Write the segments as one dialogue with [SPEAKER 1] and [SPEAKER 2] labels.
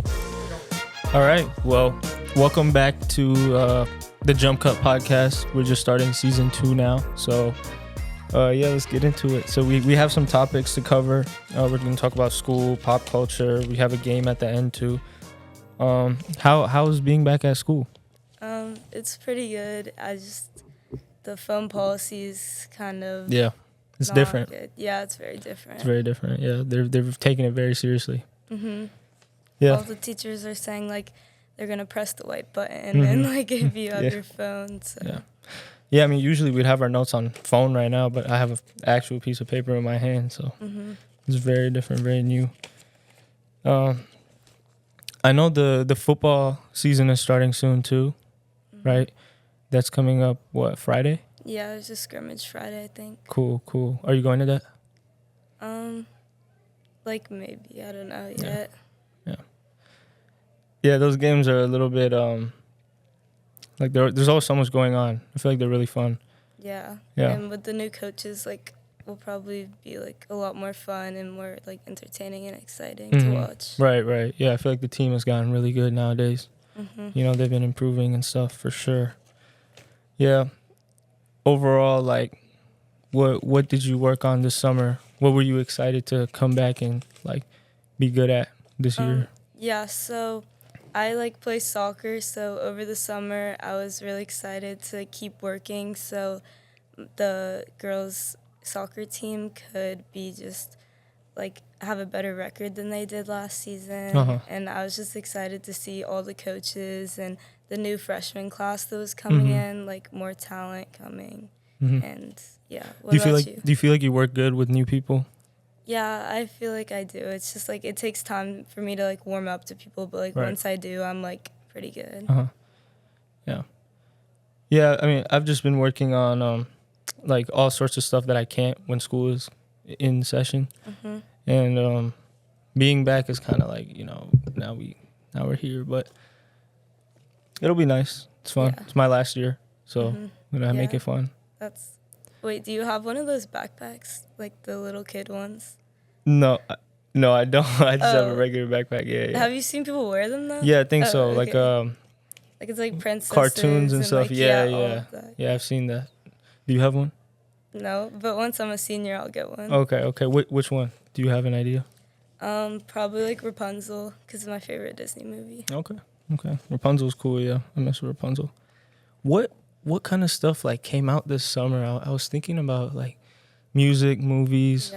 [SPEAKER 1] Cool. All right. Well, welcome back to the Jump Cut podcast. We're just starting season 2 now. So, let's get into it. So we have some topics to cover. We're going to talk about school, pop culture. We have a game at the end too. How's being back at school?
[SPEAKER 2] It's pretty good. The phone policy is kind of
[SPEAKER 1] It's
[SPEAKER 2] not
[SPEAKER 1] different.
[SPEAKER 2] good. Yeah, it's very different.
[SPEAKER 1] It's very different. Yeah, they've taken it very seriously.
[SPEAKER 2] Mm-hmm.
[SPEAKER 1] Yeah.
[SPEAKER 2] All the teachers are saying like they're gonna press the white button and like if you have your phone. So.
[SPEAKER 1] Yeah. Yeah, I mean, usually we'd have our notes on phone right now, but I have an actual piece of paper in my hand, so it's very different, very new. I know the football season is starting soon too, right? That's coming up, Friday?
[SPEAKER 2] Yeah, there's a scrimmage Friday, I think.
[SPEAKER 1] Cool. Are you going to that?
[SPEAKER 2] Like maybe, I don't know yet.
[SPEAKER 1] Yeah, those games are a little bit, like there's always so much going on. I feel like they're really fun.
[SPEAKER 2] Yeah.
[SPEAKER 1] Yeah.
[SPEAKER 2] And with the new coaches, like, will probably be like a lot more fun and more like entertaining and exciting to watch.
[SPEAKER 1] Right. Yeah, I feel like the team has gotten really good nowadays. You know, they've been improving and stuff for sure. Yeah. Overall, like, what did you work on this summer? What were you excited to come back and like be good at this year?
[SPEAKER 2] Yeah, so I like play soccer, so over the summer I was really excited to keep working so the girls soccer team could be just like have a better record than they did last season. And I was just excited to see all the coaches and the new freshman class that was coming in, like more talent coming. And yeah, what about you?
[SPEAKER 1] Do you feel like you work good with new people?
[SPEAKER 2] Yeah, I feel like I do. It's just like it takes time for me to like warm up to people, but like once I do, I'm like pretty good.
[SPEAKER 1] Yeah, I mean, I've just been working on like all sorts of stuff that I can't when school is in session. And being back is kind of like, you know, now we're here, but it'll be nice. It's fun.
[SPEAKER 2] Yeah.
[SPEAKER 1] It's my last year, so I'm gonna make it fun.
[SPEAKER 2] Wait, do you have one of those backpacks, like the little kid ones?
[SPEAKER 1] No, I don't. I just have a regular backpack. Yeah.
[SPEAKER 2] Have you seen people wear them though?
[SPEAKER 1] Yeah, I think so.
[SPEAKER 2] Okay.
[SPEAKER 1] Like
[SPEAKER 2] it's like princesses
[SPEAKER 1] cartoons and stuff.
[SPEAKER 2] Like,
[SPEAKER 1] Yeah.
[SPEAKER 2] all of that.
[SPEAKER 1] Yeah, I've seen that. Do you have one?
[SPEAKER 2] No, but once I'm a senior, I'll get one.
[SPEAKER 1] Okay. Which one? Do you have an idea?
[SPEAKER 2] Probably like Rapunzel, because it's my favorite Disney movie.
[SPEAKER 1] Okay. Rapunzel's cool. Yeah, I mess with Rapunzel. What kind of stuff like came out this summer? I was thinking about like music, movies.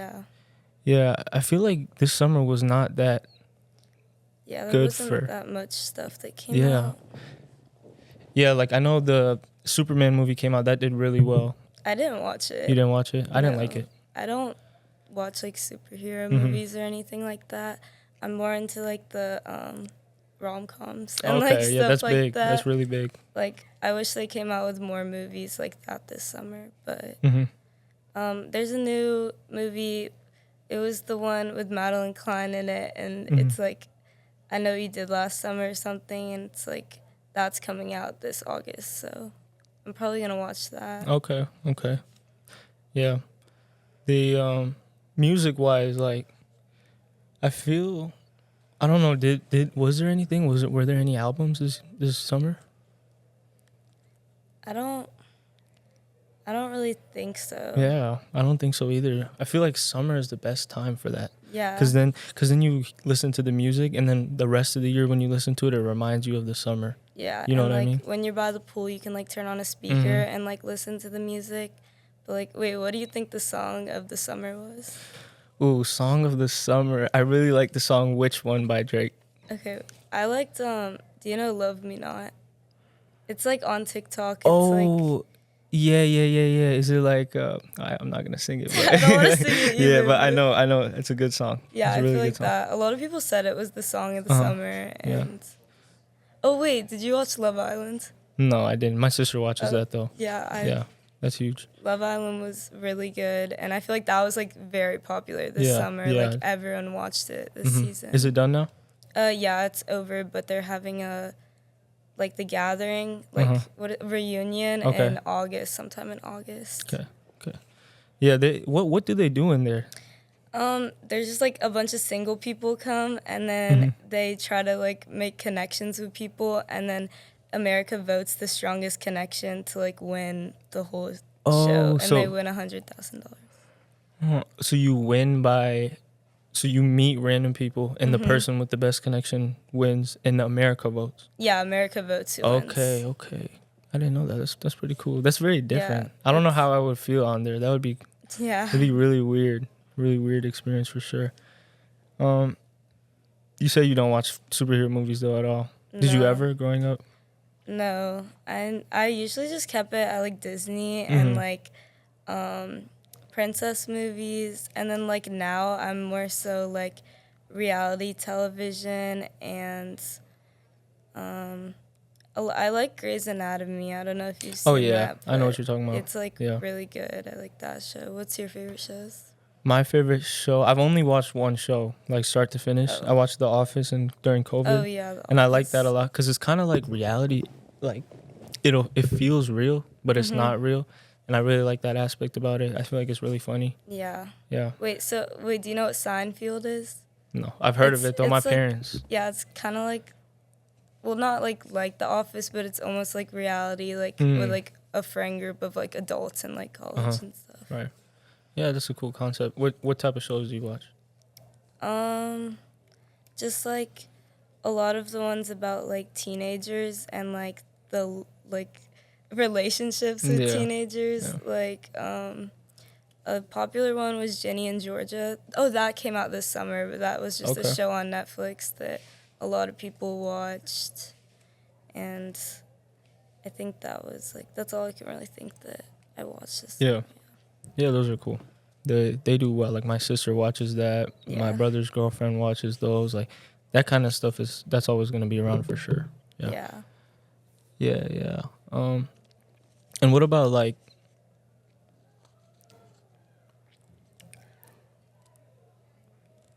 [SPEAKER 1] Yeah, I feel like this summer was not that.
[SPEAKER 2] Yeah, there
[SPEAKER 1] good
[SPEAKER 2] wasn't that much stuff that came out.
[SPEAKER 1] Yeah, like I know the Superman movie came out. That did really well.
[SPEAKER 2] I didn't watch it.
[SPEAKER 1] You didn't watch it? I didn't like it.
[SPEAKER 2] I don't watch like superhero movies or anything like that. I'm more into like the rom-coms and like stuff
[SPEAKER 1] that's
[SPEAKER 2] like
[SPEAKER 1] big.
[SPEAKER 2] that.
[SPEAKER 1] That's really big.
[SPEAKER 2] Like I wish they came out with more movies like that this summer, but there's a new movie. It was the one with Madeline Klein in it, and it's like I Know You Did Last Summer or something, and it's like that's coming out this August, so I'm probably gonna watch that.
[SPEAKER 1] Okay. Yeah. The music wise, like I feel I don't know, was there anything? Were there any albums this summer?
[SPEAKER 2] I don't really think so.
[SPEAKER 1] Yeah, I don't think so either. I feel like summer is the best time for that.
[SPEAKER 2] Yeah.
[SPEAKER 1] Cause then you listen to the music, and then the rest of the year when you listen to it, it reminds you of the summer.
[SPEAKER 2] Yeah.
[SPEAKER 1] You know
[SPEAKER 2] and
[SPEAKER 1] what I mean?
[SPEAKER 2] When you're by the pool, you can like turn on a speaker and like listen to the music. But like, wait, what do you think the song of the summer was?
[SPEAKER 1] Ooh, song of the summer. I really like the song "Which One" by Drake.
[SPEAKER 2] Okay, I liked. Do you know "Love Me Not"? It's like on TikTok. It's
[SPEAKER 1] Oh, yeah. Is it like? I'm not gonna sing it. But
[SPEAKER 2] I don't want to sing it either.
[SPEAKER 1] Yeah, but I know it's a good song.
[SPEAKER 2] Yeah,
[SPEAKER 1] it's a
[SPEAKER 2] I
[SPEAKER 1] really
[SPEAKER 2] feel
[SPEAKER 1] good
[SPEAKER 2] like
[SPEAKER 1] song.
[SPEAKER 2] that. A lot of people said it was the song of the summer. And oh wait, did you watch Love Island?
[SPEAKER 1] No, I didn't. My sister watches that though.
[SPEAKER 2] Yeah,
[SPEAKER 1] that's huge.
[SPEAKER 2] Love Island was really good, and I feel like that was like very popular this summer.
[SPEAKER 1] Yeah.
[SPEAKER 2] Like everyone watched it this season.
[SPEAKER 1] Is it done now?
[SPEAKER 2] Yeah, it's over, but they're having a like the gathering, like reunion in August, sometime in August.
[SPEAKER 1] Okay. Yeah, what do they do in there?
[SPEAKER 2] There's just like a bunch of single people come, and then they try to like make connections with people, and then America votes the strongest connection to like win the whole show, and they win $100,000.
[SPEAKER 1] So you win by, so you meet random people, and the person with the best connection wins, and the America votes.
[SPEAKER 2] Yeah, America votes who wins.
[SPEAKER 1] Okay. I didn't know that. That's pretty cool. That's very different. I don't know how I would feel on there. That'd be really weird. Really weird experience for sure. You say you don't watch superhero movies though at all. Did you ever growing up?
[SPEAKER 2] No, I usually just kept it at like Disney and like princess movies, and then like now I'm more so like reality television, and I like Grey's Anatomy. I don't know if you've seen that.
[SPEAKER 1] I know what you're talking about.
[SPEAKER 2] It's like really good. I like that show. What's your favorite shows?
[SPEAKER 1] My favorite show, I've only watched one show, like start to finish. I watched The Office and during COVID.
[SPEAKER 2] Oh yeah,
[SPEAKER 1] and I like that a lot because it's kind of like reality. Like it feels real, but it's not real, and I really like that aspect about it. I feel like it's really funny.
[SPEAKER 2] Yeah.
[SPEAKER 1] Wait,
[SPEAKER 2] do you know what Seinfeld is?
[SPEAKER 1] No, I've heard of it though. My parents.
[SPEAKER 2] Yeah, it's kind of like, well, not like The Office, but it's almost like reality, like with like a friend group of like adults in like college and stuff.
[SPEAKER 1] Right. Yeah, that's a cool concept. What type of shows do you watch?
[SPEAKER 2] Just like a lot of the ones about like teenagers and like the like relationships with teenagers. Yeah. Like a popular one was Ginny and Georgia. Oh, that came out this summer, but that was just a show on Netflix that a lot of people watched, and I think that was like that's all I can really think that I watched this summer.
[SPEAKER 1] Yeah, those are cool. They do well. Like my sister watches that. Yeah. My brother's girlfriend watches those. Like that kind of stuff that's always gonna be around for sure. Yeah. And what about like?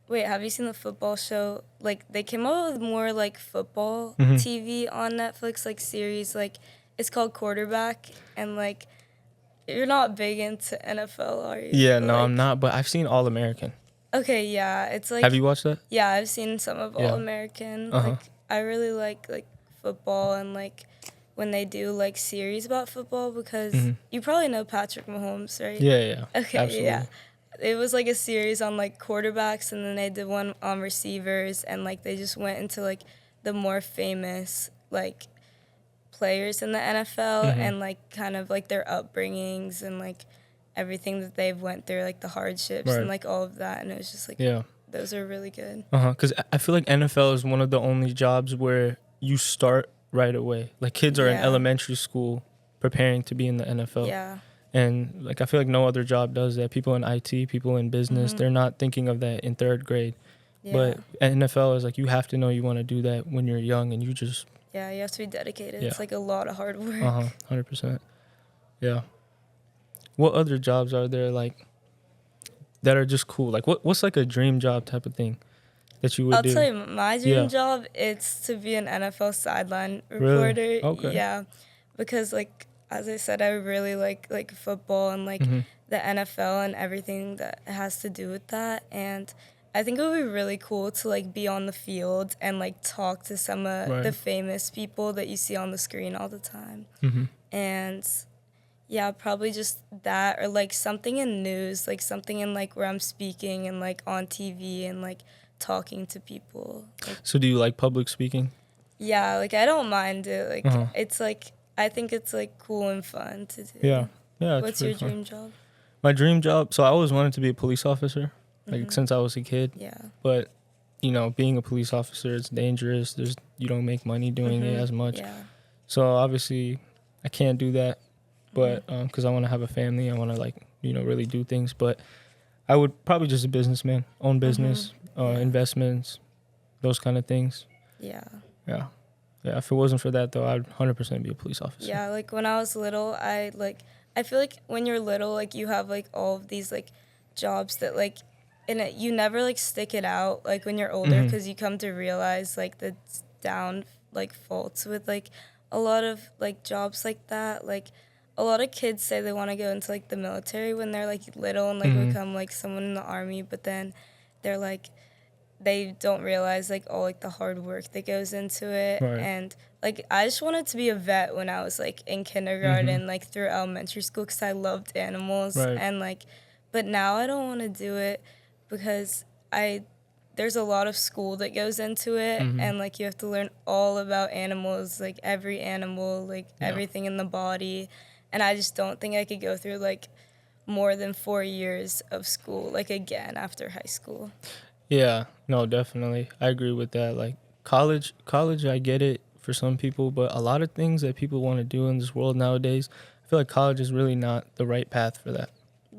[SPEAKER 2] Wait, have you seen the football show? Like they came up with more like football TV on Netflix, like series. Like it's called Quarterback, and like. You're not big into NFL, are you?
[SPEAKER 1] Yeah, no, I'm not, but I've seen All American.
[SPEAKER 2] Okay, yeah, it's like...
[SPEAKER 1] Have you watched that?
[SPEAKER 2] Yeah, I've seen some of All American. Like, I really like football and, like, when they do, like, series about football, because you probably know Patrick Mahomes, right?
[SPEAKER 1] Yeah.
[SPEAKER 2] Okay,
[SPEAKER 1] absolutely.
[SPEAKER 2] Yeah. It was, like, a series on, like, quarterbacks, and then they did one on receivers, and, like, they just went into, like, the more famous, like... players in the NFL and like kind of like their upbringings and like everything that they've went through, like the hardships and like all of that, and it was just like those are really good.
[SPEAKER 1] Because I feel like NFL is one of the only jobs where you start right away. Like kids are in elementary school preparing to be in the NFL.
[SPEAKER 2] Yeah.
[SPEAKER 1] And like I feel like no other job does that. People in IT, people in business, they're not thinking of that in third grade. Yeah. But NFL is like you have to know you want to do that when you're young, and you just.
[SPEAKER 2] Yeah, you have to be dedicated. Yeah. It's like a lot of hard work.
[SPEAKER 1] 100%. Yeah. What other jobs are there like that are just cool? Like what's like a dream job type of thing that you would do?
[SPEAKER 2] I'll tell you, my dream job it's to be an NFL sideline reporter.
[SPEAKER 1] Really? Okay.
[SPEAKER 2] Yeah, because like as I said, I really like football and like the NFL and everything that has to do with that, and I think it would be really cool to like be on the field and like talk to some of the famous people that you see on the screen all the time. And yeah, probably just that, or like something in news, like something in like where I'm speaking and like on TV and like talking to people. Like,
[SPEAKER 1] so do you like public speaking?
[SPEAKER 2] Yeah, like I don't mind it. Like it's like I think it's like cool and fun to do.
[SPEAKER 1] Yeah.
[SPEAKER 2] What's your dream job?
[SPEAKER 1] My dream job, so I always wanted to be a police officer. Like since I was a kid.
[SPEAKER 2] Yeah.
[SPEAKER 1] But, you know, being a police officer, it's dangerous. You don't make money doing it as much.
[SPEAKER 2] Yeah.
[SPEAKER 1] So obviously I can't do that. But because I want to have a family, I want to like, you know, really do things. But I would probably just a businessman, own business, investments, those kind of things.
[SPEAKER 2] Yeah.
[SPEAKER 1] Yeah. If it wasn't for that though, I'd 100% be a police officer.
[SPEAKER 2] Yeah. Like when I was little, I feel like when you're little, like you have like all of these like jobs that like, and you never like stick it out like when you're older, because you come to realize like the down like faults with like a lot of like jobs like that. Like a lot of kids say they want to go into like the military when they're like little and like become like someone in the army, but then they're like they don't realize like all like the hard work that goes into it.
[SPEAKER 1] Right.
[SPEAKER 2] And like I just wanted to be a vet when I was like in kindergarten, like through elementary school, because I loved animals.
[SPEAKER 1] Right.
[SPEAKER 2] And like, but now I don't want to do it because there's a lot of school that goes into it, and like you have to learn all about animals, like every animal, like everything in the body. And I just don't think I could go through like more than 4 years of school like again after high school.
[SPEAKER 1] Yeah, no, definitely. I agree with that. Like college, I get it for some people, but a lot of things that people want to do in this world nowadays, I feel like college is really not the right path for that.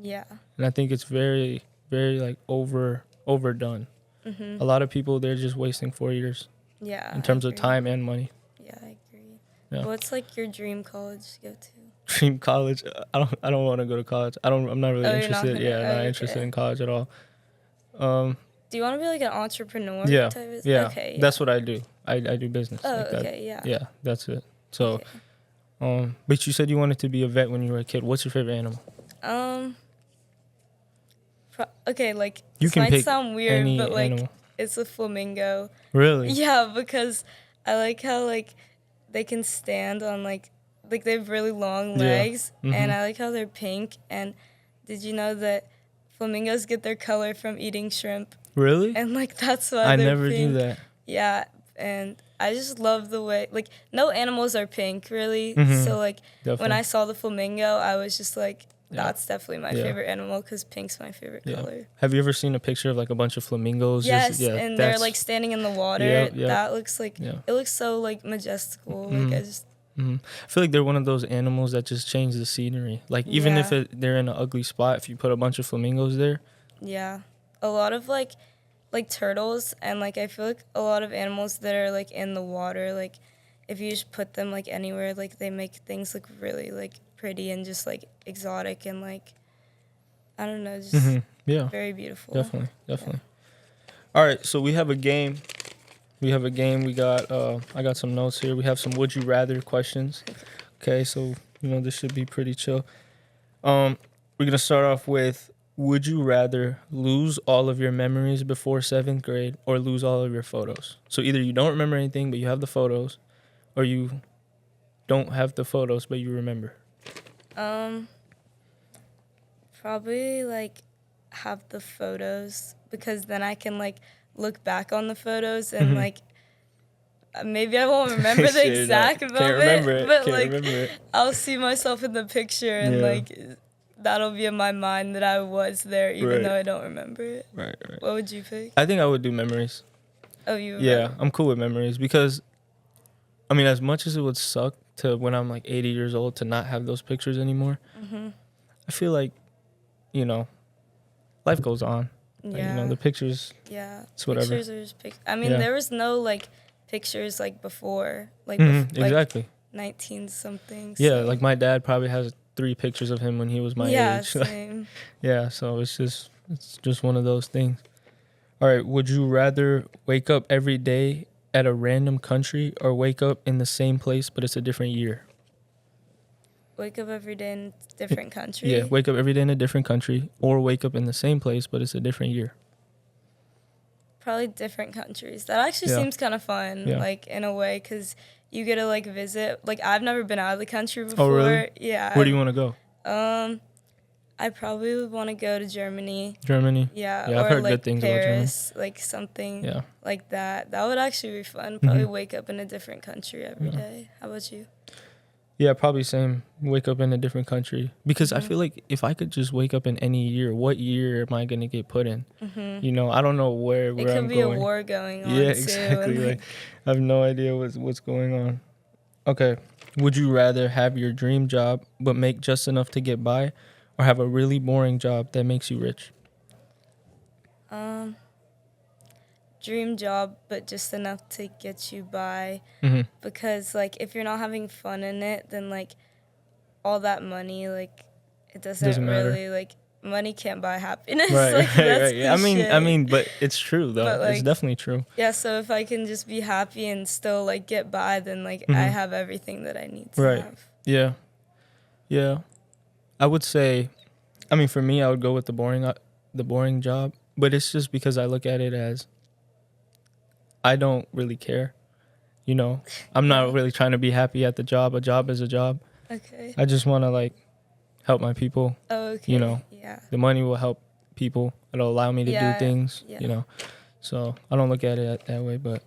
[SPEAKER 2] Yeah.
[SPEAKER 1] And I think it's very, very like overdone. A lot of people, they're just wasting 4 years
[SPEAKER 2] Yeah.
[SPEAKER 1] in terms
[SPEAKER 2] I
[SPEAKER 1] of
[SPEAKER 2] agree.
[SPEAKER 1] time and money.
[SPEAKER 2] Yeah, I agree.
[SPEAKER 1] Yeah.
[SPEAKER 2] What's like your dream college to go to?
[SPEAKER 1] Dream college. I don't want to go to college. I'm not really
[SPEAKER 2] Oh, you're not
[SPEAKER 1] interested.
[SPEAKER 2] gonna-
[SPEAKER 1] Yeah, not
[SPEAKER 2] okay.
[SPEAKER 1] interested in college at all.
[SPEAKER 2] Do you want to be like an entrepreneur?
[SPEAKER 1] Yeah,
[SPEAKER 2] Type of,
[SPEAKER 1] yeah.
[SPEAKER 2] Okay.
[SPEAKER 1] That's what I do. I do business.
[SPEAKER 2] Oh,
[SPEAKER 1] like that.
[SPEAKER 2] okay. Yeah.
[SPEAKER 1] Yeah, that's it. So,
[SPEAKER 2] Okay.
[SPEAKER 1] but you said you wanted to be a vet when you were a kid. What's your favorite animal?
[SPEAKER 2] Okay, like
[SPEAKER 1] You
[SPEAKER 2] this
[SPEAKER 1] can
[SPEAKER 2] might
[SPEAKER 1] pick
[SPEAKER 2] sound weird,
[SPEAKER 1] any
[SPEAKER 2] but like
[SPEAKER 1] animal.
[SPEAKER 2] it's a flamingo.
[SPEAKER 1] Really?
[SPEAKER 2] Yeah, because I like how like they can stand on like they have really long
[SPEAKER 1] Yeah.
[SPEAKER 2] legs, and I like how they're pink. And did you know that flamingos get their color from eating shrimp?
[SPEAKER 1] Really?
[SPEAKER 2] And like that's why
[SPEAKER 1] I
[SPEAKER 2] they're
[SPEAKER 1] never
[SPEAKER 2] pink.
[SPEAKER 1] knew that.
[SPEAKER 2] Yeah, and I just love the way like no animals are pink really. So like when
[SPEAKER 1] Definitely.
[SPEAKER 2] I saw the flamingo, I was just like,
[SPEAKER 1] Yeah.
[SPEAKER 2] that's definitely my
[SPEAKER 1] Yeah.
[SPEAKER 2] favorite animal because pink's my favorite
[SPEAKER 1] Yeah.
[SPEAKER 2] color.
[SPEAKER 1] Have you ever seen a picture of like a bunch of flamingos?
[SPEAKER 2] Yes,
[SPEAKER 1] yeah,
[SPEAKER 2] and they're
[SPEAKER 1] that's-
[SPEAKER 2] like standing in the water.
[SPEAKER 1] Yep, yep.
[SPEAKER 2] That looks like
[SPEAKER 1] Yeah.
[SPEAKER 2] it looks so like majestical. Like I just
[SPEAKER 1] I feel like they're one of those animals that just change the scenery. Like even if
[SPEAKER 2] Yeah.
[SPEAKER 1] they're in an ugly spot, if you put a bunch of flamingos there,
[SPEAKER 2] yeah, a lot of like turtles, and like I feel like a lot of animals that are like in the water, like if you just put them like anywhere, like they make things look really like pretty and just like exotic and like I don't know, just
[SPEAKER 1] yeah,
[SPEAKER 2] very beautiful.
[SPEAKER 1] definitely. All right, so we have a game. We got I got some notes here. We have some would you rather questions. Okay, so this should be pretty chill. We're gonna start off with would you rather lose all of your memories before 7th grade or lose all of your photos? So either you don't remember anything but you have the photos, or you don't have the photos but you remember.
[SPEAKER 2] Probably like have the photos because then I can like look back on the photos and like maybe I won't remember the
[SPEAKER 1] Shit,
[SPEAKER 2] exact
[SPEAKER 1] can't
[SPEAKER 2] moment,
[SPEAKER 1] remember it,
[SPEAKER 2] but
[SPEAKER 1] can't
[SPEAKER 2] like
[SPEAKER 1] remember it.
[SPEAKER 2] I'll see myself in the picture and
[SPEAKER 1] Yeah.
[SPEAKER 2] like that'll be in my mind that I was there even
[SPEAKER 1] Right.
[SPEAKER 2] though I don't remember it.
[SPEAKER 1] Right.
[SPEAKER 2] What would you pick?
[SPEAKER 1] I think I would do memories.
[SPEAKER 2] Oh, you?
[SPEAKER 1] Yeah, I'm cool with memories because, I mean, as much as it would suck to when I'm like 80 years old to not have those pictures anymore, I feel like, life goes on. Like,
[SPEAKER 2] Yeah.
[SPEAKER 1] the pictures,
[SPEAKER 2] Yeah.
[SPEAKER 1] it's whatever.
[SPEAKER 2] Pictures are just I mean,
[SPEAKER 1] Yeah.
[SPEAKER 2] there was no like pictures like before, like, like
[SPEAKER 1] exactly.
[SPEAKER 2] 19 something.
[SPEAKER 1] Yeah, like my dad probably has 3 pictures of him when he was my
[SPEAKER 2] yeah,
[SPEAKER 1] age.
[SPEAKER 2] same.
[SPEAKER 1] Yeah, so it's just one of those things. All right, would you rather wake up every day at a random country or wake up in the same place but it's a different year?
[SPEAKER 2] Wake up every day in a different country.
[SPEAKER 1] Yeah, wake up every day in a different country or wake up in the same place but it's a different year.
[SPEAKER 2] Probably different countries. That actually
[SPEAKER 1] Yeah.
[SPEAKER 2] seems kind of fun,
[SPEAKER 1] Yeah.
[SPEAKER 2] like in a way, because you get to like visit. Like I've never been out of the country before.
[SPEAKER 1] Oh, really?
[SPEAKER 2] Yeah.
[SPEAKER 1] Where do you want to go?
[SPEAKER 2] I probably would want to go to Germany.
[SPEAKER 1] Germany?
[SPEAKER 2] Yeah,
[SPEAKER 1] Yeah, I've
[SPEAKER 2] or
[SPEAKER 1] heard
[SPEAKER 2] like
[SPEAKER 1] good things about Germany.
[SPEAKER 2] Paris, like something
[SPEAKER 1] Yeah.
[SPEAKER 2] like that. That would actually be fun. Probably wake up in a different country every day. How about you?
[SPEAKER 1] Yeah, probably same. Wake up in a different country. Because I feel like if I could just wake up in any year, what year am I going to get put in? I don't know where
[SPEAKER 2] It could
[SPEAKER 1] I'm
[SPEAKER 2] be
[SPEAKER 1] going.
[SPEAKER 2] a war going on
[SPEAKER 1] Yeah,
[SPEAKER 2] too.
[SPEAKER 1] exactly.
[SPEAKER 2] And,
[SPEAKER 1] Like, I have no idea what's going on. Okay. Would you rather have your dream job but make just enough to get by or have a really boring job that makes you rich?
[SPEAKER 2] dream job, but just enough to get you by. Because like if you're not having fun in it, then like all that money, like it doesn't
[SPEAKER 1] matter.
[SPEAKER 2] really like money can't buy happiness.
[SPEAKER 1] Right,
[SPEAKER 2] like, that's
[SPEAKER 1] right. I
[SPEAKER 2] cliche.
[SPEAKER 1] mean, but it's true though.
[SPEAKER 2] But,
[SPEAKER 1] It's
[SPEAKER 2] like,
[SPEAKER 1] definitely true.
[SPEAKER 2] Yeah, so if I can just be happy and still like get by, then like I have everything that I need to
[SPEAKER 1] Right.
[SPEAKER 2] have.
[SPEAKER 1] Yeah. Yeah. I would say, I mean, for me, I would go with the boring job, but it's just because I look at it as I don't really care. You know, I'm not really trying to be happy at the job. A job is a job.
[SPEAKER 2] Okay.
[SPEAKER 1] I just want to like help my people.
[SPEAKER 2] Oh, okay.
[SPEAKER 1] You know,
[SPEAKER 2] Yeah.
[SPEAKER 1] the money will help people. It'll allow me to do things,
[SPEAKER 2] Yeah.
[SPEAKER 1] you know. So I don't look at it that way, but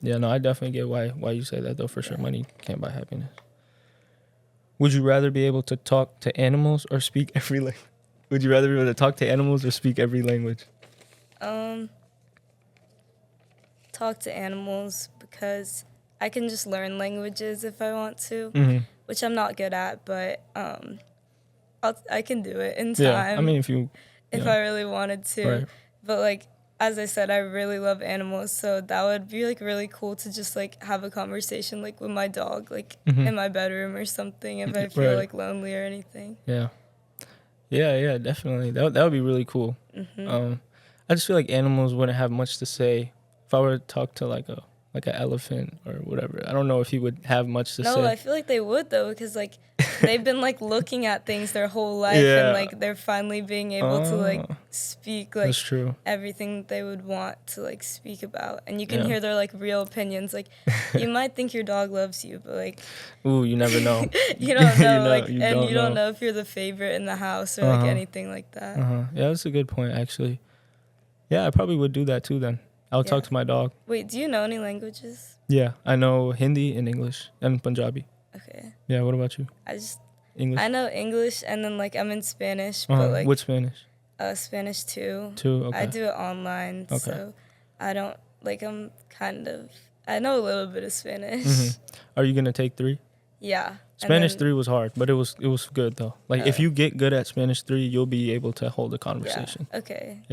[SPEAKER 1] yeah, no, I definitely get why you say that though. For sure, money can't buy happiness. Would you rather be able to talk to animals or speak every language? Would you rather be able to talk to animals or speak every language?
[SPEAKER 2] Talk to animals because I can just learn languages if I want to, which I'm not good at, but I can do it in time.
[SPEAKER 1] Yeah, I mean, if
[SPEAKER 2] I really wanted to.
[SPEAKER 1] Right.
[SPEAKER 2] But like as I said, I really love animals, so that would be like really cool to just like have a conversation like with my dog, like in my bedroom or something, if I feel like lonely or anything.
[SPEAKER 1] Yeah, definitely. That would be really cool. I just feel like animals wouldn't have much to say. If I were to talk to like an elephant or whatever, I don't know if he would have much to say.
[SPEAKER 2] No, I feel like they would though, because like they've been like looking at things their whole life, and like they're finally being able to like speak like
[SPEAKER 1] that's true.
[SPEAKER 2] everything they would want to like speak about, and you can hear their like real opinions. Like you might think your dog loves you, but like
[SPEAKER 1] ooh, you never know.
[SPEAKER 2] You don't know,
[SPEAKER 1] you
[SPEAKER 2] don't know if you're the favorite in the house or like anything like that.
[SPEAKER 1] Yeah, that's a good point actually. Yeah, I probably would do that too then. I would talk to my dog.
[SPEAKER 2] Wait, do you know any languages?
[SPEAKER 1] Yeah, I know Hindi and English and Punjabi.
[SPEAKER 2] Okay.
[SPEAKER 1] Yeah, what about you? English.
[SPEAKER 2] I know English, and then like I'm in Spanish, but like
[SPEAKER 1] what Spanish?
[SPEAKER 2] Spanish too.
[SPEAKER 1] Okay.
[SPEAKER 2] I do it online, so I don't like. I know a little bit of Spanish.
[SPEAKER 1] Are you gonna take 3?
[SPEAKER 2] Yeah.
[SPEAKER 1] Spanish 3 was hard, but it was good though. Like if you get good at Spanish 3, you'll be able to hold a conversation.
[SPEAKER 2] Yeah. Okay.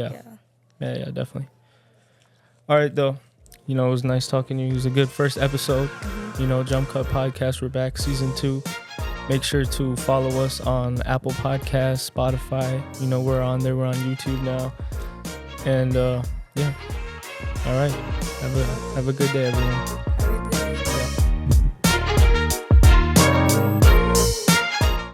[SPEAKER 1] Yeah, definitely. All right, though. You know, it was nice talking to you. It was a good first episode. You know, Jump Cut Podcast. We're back, season 2. Make sure to follow us on Apple Podcasts, Spotify. You know, we're on there. We're on YouTube now. And, yeah. All right. Have a good day, everyone.